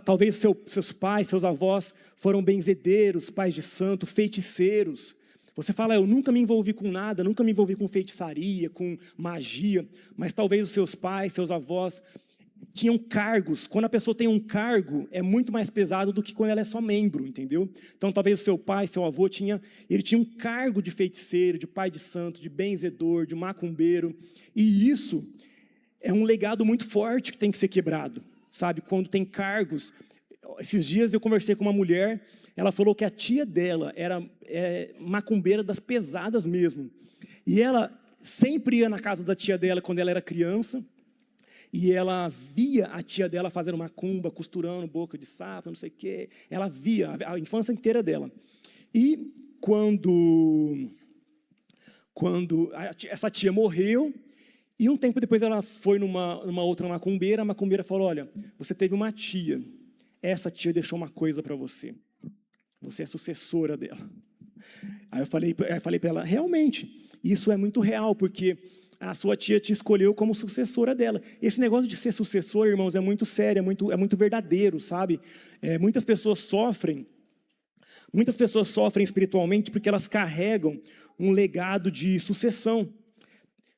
talvez seus pais, seus avós foram benzedeiros, pais de santo, feiticeiros. Você fala, eu nunca me envolvi com nada, nunca me envolvi com feitiçaria, com magia, mas talvez os seus pais, seus avós tinham cargos. Quando a pessoa tem um cargo, é muito mais pesado do que quando ela é só membro, entendeu? Então, talvez o seu pai, seu avô, ele tinha um cargo de feiticeiro, de pai de santo, de benzedor, de macumbeiro, e isso é um legado muito forte que tem que ser quebrado, sabe? Quando tem cargos. Esses dias eu conversei com uma mulher, ela falou que a tia dela era macumbeira das pesadas mesmo, e ela sempre ia na casa da tia dela quando ela era criança, e ela via a tia dela fazendo macumba, costurando boca de sapo, não sei o quê. Ela via a infância inteira dela. E quando essa tia morreu, e um tempo depois ela foi numa outra macumbeira, a macumbeira falou, olha, você teve uma tia, essa tia deixou uma coisa para você. Você é sucessora dela. Aí eu falei para ela, realmente, isso é muito real, porque a sua tia te escolheu como sucessora dela. Esse negócio de ser sucessor, irmãos, é muito sério, é muito verdadeiro, sabe? Muitas pessoas sofrem espiritualmente porque elas carregam um legado de sucessão.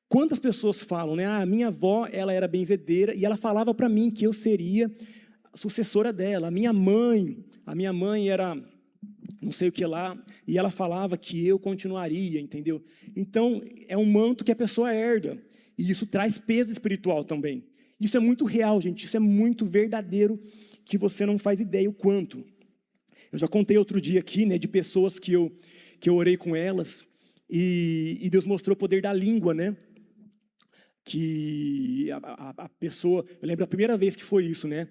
Quantas pessoas falam, né? Ah, minha avó, ela era benzedeira e ela falava para mim que eu seria a sucessora dela. A minha mãe era não sei o que lá, e ela falava que eu continuaria, entendeu? Então, é um manto que a pessoa herda, e isso traz peso espiritual também. Isso é muito real, gente, isso é muito verdadeiro, que você não faz ideia o quanto. Eu já contei outro dia aqui, né, de pessoas que eu orei com elas, e Deus mostrou o poder da língua, né? Que a pessoa, eu lembro a primeira vez que foi isso, né?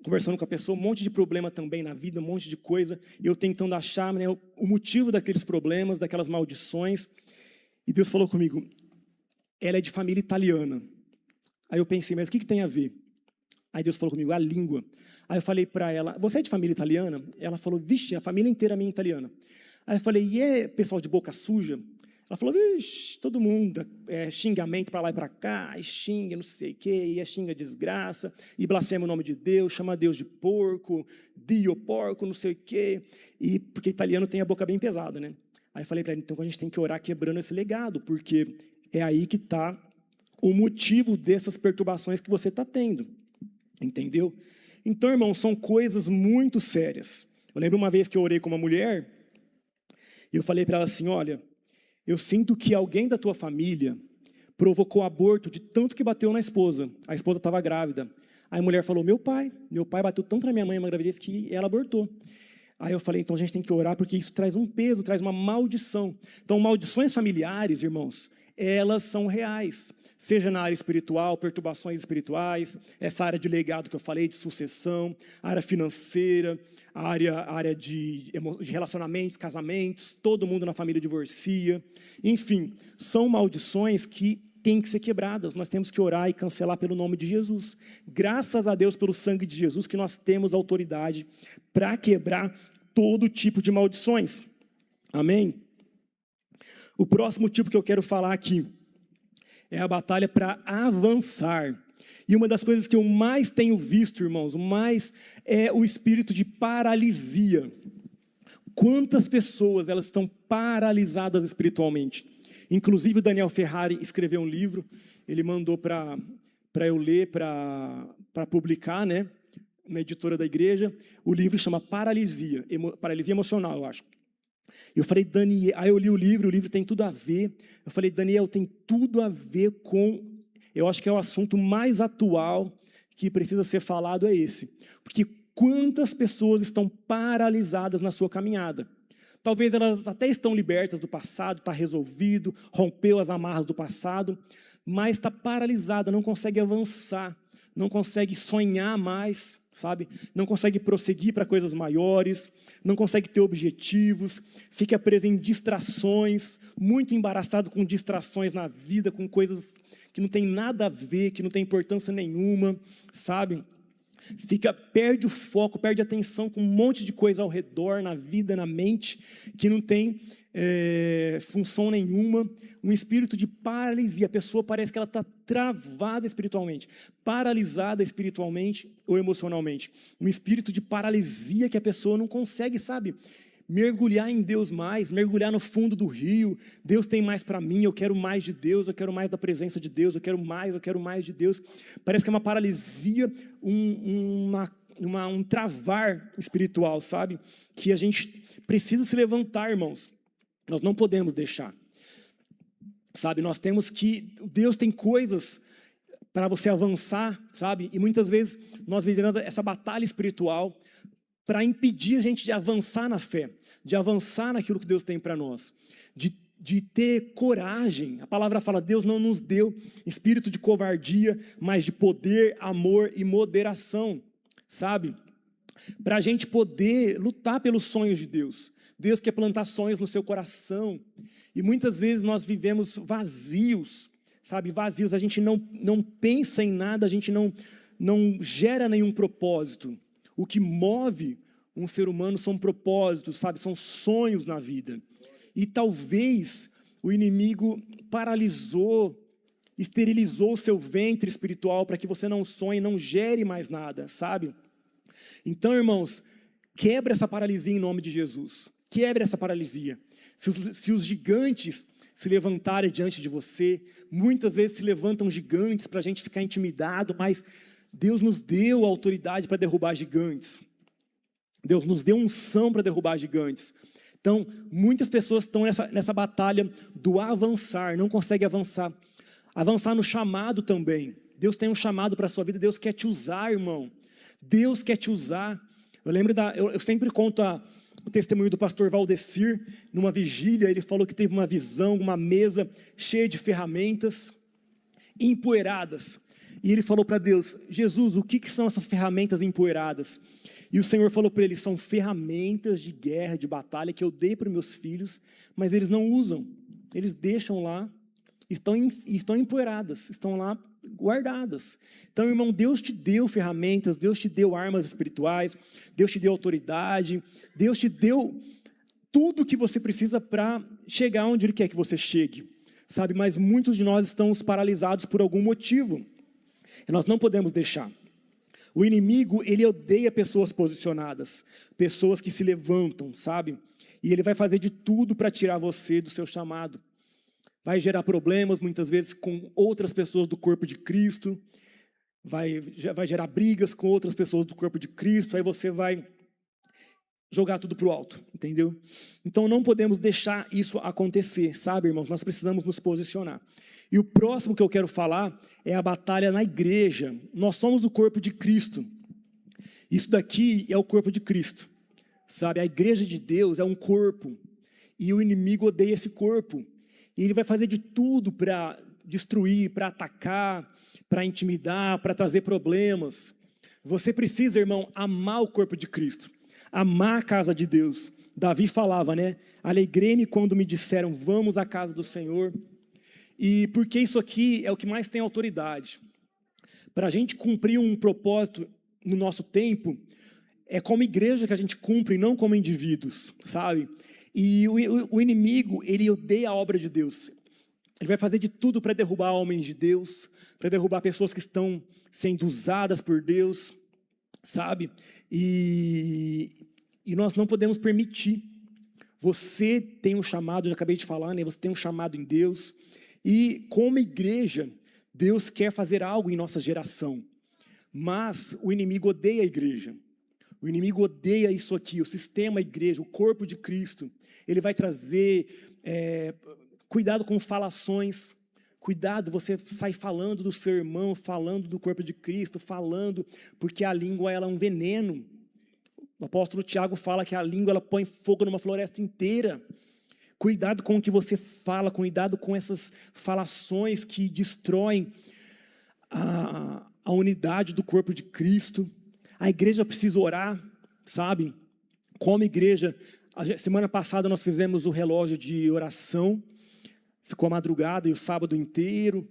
Conversando com a pessoa, um monte de problema também na vida, um monte de coisa, e eu tentando achar, né, o motivo daqueles problemas, daquelas maldições, e Deus falou comigo, ela é de família italiana. Aí eu pensei, mas o que tem a ver? Aí Deus falou comigo, a língua. Aí eu falei para ela, você é de família italiana? Ela falou, vixe, a família inteira minha é italiana. Aí eu falei, e é pessoal de boca suja? Ela falou, vixe, todo mundo, xingamento para lá e para cá, e xinga não sei o quê, e xinga desgraça, e blasfema o nome de Deus, chama Deus de porco, Dio porco, não sei o quê, e porque italiano tem a boca bem pesada, né? Aí eu falei para ela, então a gente tem que orar quebrando esse legado, porque é aí que está o motivo dessas perturbações que você está tendo, entendeu? Então, irmão, são coisas muito sérias. Eu lembro uma vez que eu orei com uma mulher, e eu falei para ela assim, olha, eu sinto que alguém da tua família provocou aborto de tanto que bateu na esposa. A esposa estava grávida. Aí a mulher falou, meu pai bateu tanto na minha mãe uma gravidez que ela abortou. Aí eu falei, então a gente tem que orar porque isso traz um peso, traz uma maldição. Então maldições familiares, irmãos, elas são reais. Seja na área espiritual, perturbações espirituais, essa área de legado que eu falei, de sucessão, área financeira, a área de relacionamentos, casamentos, todo mundo na família divorcia. Enfim, são maldições que têm que ser quebradas. Nós temos que orar e cancelar pelo nome de Jesus. Graças a Deus, pelo sangue de Jesus, que nós temos autoridade para quebrar todo tipo de maldições. Amém? O próximo tipo que eu quero falar aqui é a batalha para avançar. E uma das coisas que eu mais tenho visto, irmãos, mais é o espírito de paralisia. Quantas pessoas elas estão paralisadas espiritualmente? Inclusive o Daniel Ferrari escreveu um livro, ele mandou para eu ler, para publicar, né, na editora da igreja. O livro chama Paralisia, Paralisia Emocional, eu acho. Eu falei, Daniel, aí eu li o livro tem tudo a ver. Eu falei, Daniel, tem tudo a ver com, eu acho que é o assunto mais atual que precisa ser falado é esse. Porque quantas pessoas estão paralisadas na sua caminhada? Talvez elas até estão libertas do passado, está resolvido, rompeu as amarras do passado, mas está paralisada, não consegue avançar, não consegue sonhar mais, sabe? Não consegue prosseguir para coisas maiores, não consegue ter objetivos, fica preso em distrações, muito embaraçado com distrações na vida, com coisas que não tem nada a ver, que não tem importância nenhuma, sabe? perde o foco, perde a atenção com um monte de coisa ao redor, na vida, na mente, que não tem função nenhuma, um espírito de paralisia. A pessoa parece que ela está travada espiritualmente, paralisada espiritualmente ou emocionalmente. Um espírito de paralisia que a pessoa não consegue, sabe, mergulhar em Deus mais, mergulhar no fundo do rio. Deus tem mais para mim, eu quero mais de Deus, eu quero mais da presença de Deus, eu quero mais de Deus. Parece que é uma paralisia, um travar espiritual, sabe? Que a gente precisa se levantar, irmãos. Nós não podemos deixar, sabe? Nós temos que, Deus tem coisas para você avançar, sabe? E muitas vezes nós vivemos essa batalha espiritual para impedir a gente de avançar na fé, de avançar naquilo que Deus tem para nós, de ter coragem. A palavra fala, Deus não nos deu espírito de covardia, mas de poder, amor e moderação, sabe? Para a gente poder lutar pelos sonhos de Deus. Deus quer plantar sonhos no seu coração, e muitas vezes nós vivemos vazios, sabe, vazios, a gente não pensa em nada, a gente não gera nenhum propósito. O que move um ser humano são propósitos, sabe, são sonhos na vida, e talvez o inimigo paralisou, esterilizou o seu ventre espiritual para que você não sonhe, não gere mais nada, sabe? Então, irmãos, quebra essa paralisia em nome de Jesus. Quebre essa paralisia. Se os gigantes se levantarem diante de você, muitas vezes se levantam gigantes para a gente ficar intimidado, mas Deus nos deu autoridade para derrubar gigantes. Deus nos deu unção para derrubar gigantes. Então, muitas pessoas estão nessa batalha do avançar, não conseguem avançar. Avançar no chamado também. Deus tem um chamado para a sua vida, Deus quer te usar, irmão. Deus quer te usar. Eu sempre conto o testemunho do pastor Valdecir, numa vigília. Ele falou que teve uma visão, uma mesa cheia de ferramentas empoeiradas, e ele falou para Deus, Jesus, o que são essas ferramentas empoeiradas? E o Senhor falou para ele, são ferramentas de guerra, de batalha, que eu dei para meus filhos, mas eles não usam, eles deixam lá, estão empoeiradas, estão lá guardadas. Então, irmão, Deus te deu ferramentas, Deus te deu armas espirituais, Deus te deu autoridade, Deus te deu tudo que você precisa para chegar onde Ele quer que você chegue, sabe? Mas muitos de nós estamos paralisados por algum motivo, e nós não podemos deixar. O inimigo, ele odeia pessoas posicionadas, pessoas que se levantam, sabe? E ele vai fazer de tudo para tirar você do seu chamado. Vai gerar problemas, muitas vezes, com outras pessoas do corpo de Cristo, vai gerar brigas com outras pessoas do corpo de Cristo, aí você vai jogar tudo para o alto, entendeu? Então não podemos deixar isso acontecer, sabe, irmãos? Nós precisamos nos posicionar. E o próximo que eu quero falar é a batalha na igreja. Nós somos o corpo de Cristo. Isso daqui é o corpo de Cristo, sabe? A igreja de Deus é um corpo, e o inimigo odeia esse corpo. E ele vai fazer de tudo para destruir, para atacar, para intimidar, para trazer problemas. Você precisa, irmão, amar o corpo de Cristo, amar a casa de Deus. Davi falava, né? Alegrei-me quando me disseram, vamos à casa do Senhor. E porque isso aqui é o que mais tem autoridade. Para a gente cumprir um propósito no nosso tempo, é como igreja que a gente cumpre, não como indivíduos, sabe? E o inimigo, ele odeia a obra de Deus. Ele vai fazer de tudo para derrubar homens de Deus, para derrubar pessoas que estão sendo usadas por Deus, sabe? E nós não podemos permitir. Você tem um chamado, eu acabei de falar, né? Você tem um chamado em Deus. E como igreja, Deus quer fazer algo em nossa geração. Mas o inimigo odeia a igreja. O inimigo odeia isso aqui, o sistema, a igreja, o corpo de Cristo. Ele vai trazer, cuidado com falações, cuidado, você sai falando do seu irmão, falando do corpo de Cristo, falando, porque a língua ela é um veneno. O apóstolo Tiago fala que a língua ela põe fogo numa floresta inteira. Cuidado com o que você fala, cuidado com essas falações que destroem a unidade do corpo de Cristo. A igreja precisa orar, sabe? Como igreja, semana passada nós fizemos o relógio de oração, ficou a madrugada e o sábado inteiro.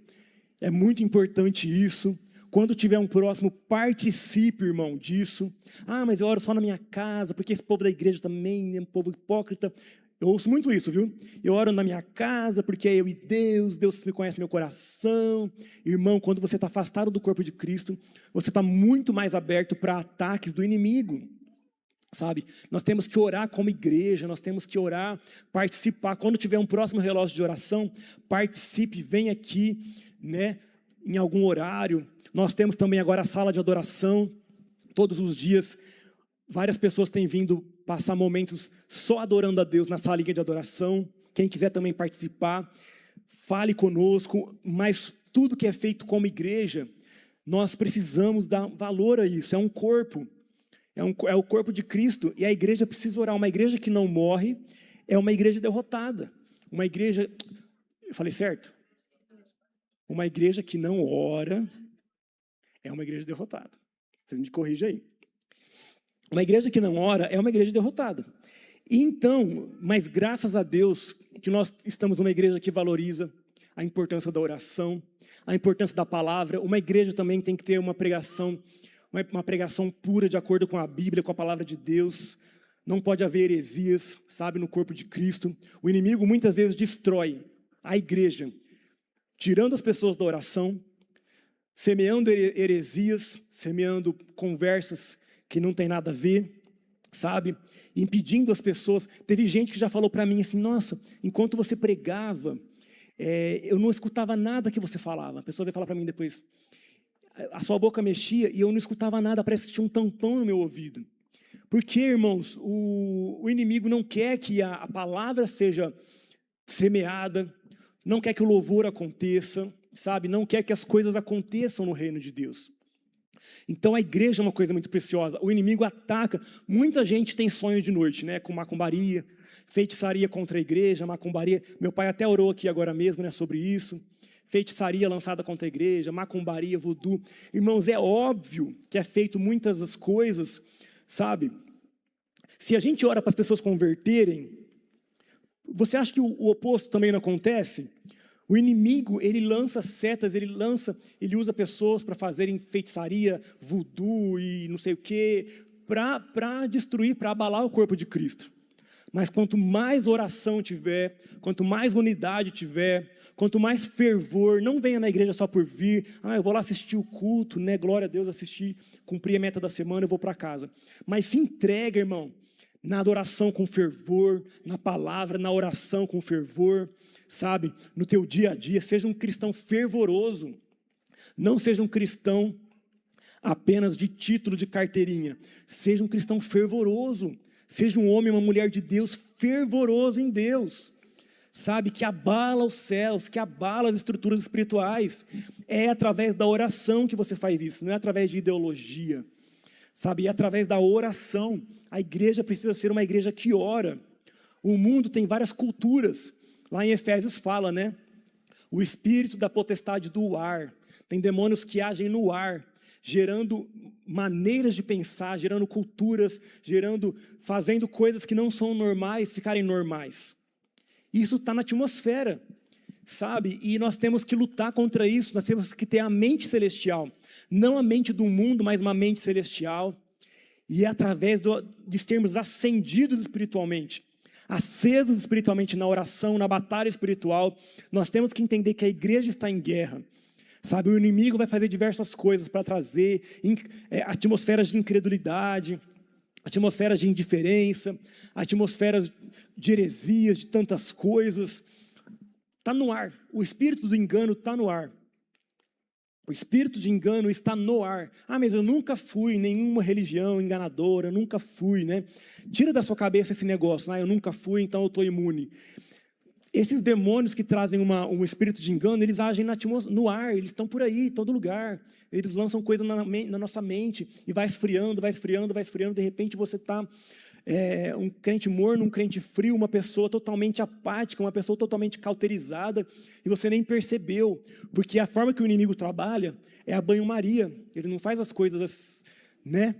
É muito importante isso. Quando tiver um próximo, participe, irmão, disso. Ah, mas eu oro só na minha casa, porque esse povo da igreja também é um povo hipócrita. Eu ouço muito isso, viu? Eu oro na minha casa, porque é eu e Deus me conhece meu coração. Irmão, quando você está afastado do corpo de Cristo, você está muito mais aberto para ataques do inimigo, sabe? Nós temos que orar como igreja, nós temos que orar, participar. Quando tiver um próximo relógio de oração, participe, vem aqui, né, em algum horário. Nós temos também agora a sala de adoração, todos os dias. Várias pessoas têm vindo passar momentos só adorando a Deus na salinha de adoração. Quem quiser também participar, fale conosco. Mas tudo que é feito como igreja, nós precisamos dar valor a isso. É um corpo, é o corpo de Cristo. E a igreja precisa orar. Uma igreja que não morre é uma igreja derrotada. Uma igreja, eu falei certo? Uma igreja que não ora é uma igreja derrotada. Vocês me corrigem aí. Uma igreja que não ora é uma igreja derrotada. E então, mas graças a Deus que nós estamos numa igreja que valoriza a importância da oração, a importância da palavra. Uma igreja também tem que ter uma pregação pura de acordo com a Bíblia, com a palavra de Deus. Não pode haver heresias, sabe, no corpo de Cristo. O inimigo muitas vezes destrói a igreja, tirando as pessoas da oração, semeando heresias, semeando conversas que não tem nada a ver, sabe? Impedindo as pessoas. Teve gente que já falou para mim assim, nossa, enquanto você pregava, eu não escutava nada que você falava. A pessoa veio falar para mim depois, a sua boca mexia e eu não escutava nada, parece que tinha um tampão no meu ouvido. Porque, irmãos, o inimigo não quer que a palavra seja semeada, não quer que o louvor aconteça, sabe? Não quer que as coisas aconteçam no reino de Deus. Então a igreja é uma coisa muito preciosa. O inimigo ataca. Muita gente tem sonho de noite, né? Com macumbaria, feitiçaria contra a igreja, macumbaria. Meu pai até orou aqui agora mesmo, né, sobre isso. Feitiçaria lançada contra a igreja, macumbaria, voodoo. Irmãos, é óbvio que é feito muitas das coisas, sabe? Se a gente ora para as pessoas converterem, você acha que o oposto também não acontece? O inimigo, ele lança setas, ele usa pessoas para fazerem feitiçaria, voodoo e não sei o quê, para destruir, para abalar o corpo de Cristo. Mas quanto mais oração tiver, quanto mais unidade tiver, quanto mais fervor, não venha na igreja só por vir, eu vou lá assistir o culto, né? Glória a Deus, assistir, cumprir a meta da semana, eu vou para casa. Mas se entrega, irmão, na adoração com fervor, na palavra, na oração com fervor, sabe, no teu dia a dia, seja um cristão fervoroso, não seja um cristão apenas de título, de carteirinha, seja um cristão fervoroso, seja um homem, uma mulher de Deus, fervoroso em Deus, sabe, que abala os céus, que abala as estruturas espirituais. É através da oração que você faz isso, não é através de ideologia, sabe, é através da oração. A igreja precisa ser uma igreja que ora. O mundo tem várias culturas. Lá em Efésios fala, né? O espírito da potestade do ar. Tem demônios que agem no ar, gerando maneiras de pensar, gerando culturas, fazendo coisas que não são normais, ficarem normais. Isso está na atmosfera, sabe? E nós temos que lutar contra isso, nós temos que ter a mente celestial. Não a mente do mundo, mas uma mente celestial. E é através de sermos ascendidos espiritualmente, acesos espiritualmente na oração, na batalha espiritual, nós temos que entender que a igreja está em guerra, sabe? O inimigo vai fazer diversas coisas para trazer atmosferas de incredulidade, atmosferas de indiferença, atmosferas de heresias, de tantas coisas. Está no ar, o espírito do engano está no ar. O espírito de engano está no ar. Mas eu nunca fui em nenhuma religião enganadora, nunca fui, né? Tira da sua cabeça esse negócio, eu nunca fui, então eu estou imune. Esses demônios que trazem um espírito de engano, eles agem no ar, eles estão por aí, em todo lugar. Eles lançam coisa na nossa mente e vai esfriando, de repente você está um crente morno, um crente frio, uma pessoa totalmente apática, uma pessoa totalmente cauterizada, e você nem percebeu, porque a forma que o inimigo trabalha é a banho-maria. Ele não faz as coisas, né,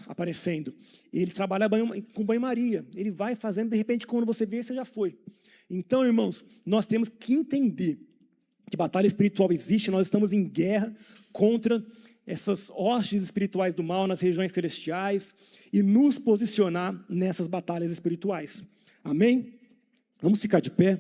aparecendo. Ele trabalha com banho-maria. Ele vai fazendo, de repente, quando você vê, você já foi. Então, irmãos, nós temos que entender que batalha espiritual existe, nós estamos em guerra contra essas hostes espirituais do mal nas regiões celestiais e nos posicionar nessas batalhas espirituais. Amém? Vamos ficar de pé.